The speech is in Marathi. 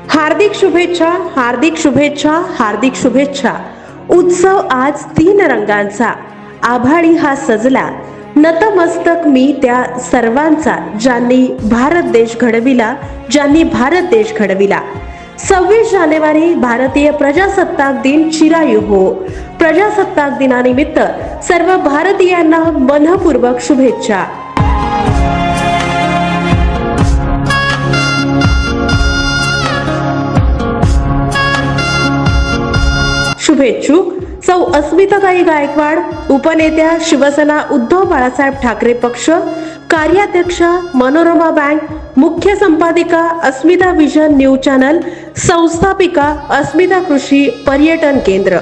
हार्दिक शुभेच्छा, हार्दिक शुभेच्छा, हार्दिक शुभेच्छा. उत्सव आज 3 रंगांचा, आभाळी हा सजला. नतमस्तक मी त्या सर्वांचा, ज्यांनी भारत देश घडविला, ज्यांनी भारत देश घडविला. 26 जानेवारी भारतीय प्रजासत्ताक दिन चिरायू हो. प्रजासत्ताक दिनानिमित्त सर्व भारतीयांना मनपूर्वक शुभेच्छा. शुभेच्छुक सौ अस्मिताताई गायकवाड, उपनेत्या शिवसेना उद्धव बाळासाहेब ठाकरे पक्ष, कार्याध्यक्षा मनोरमा बँक, मुख्य संपादिका अस्मिता विजन न्यूज चॅनल, संस्थापिका अस्मिता कृषी पर्यटन केंद्र.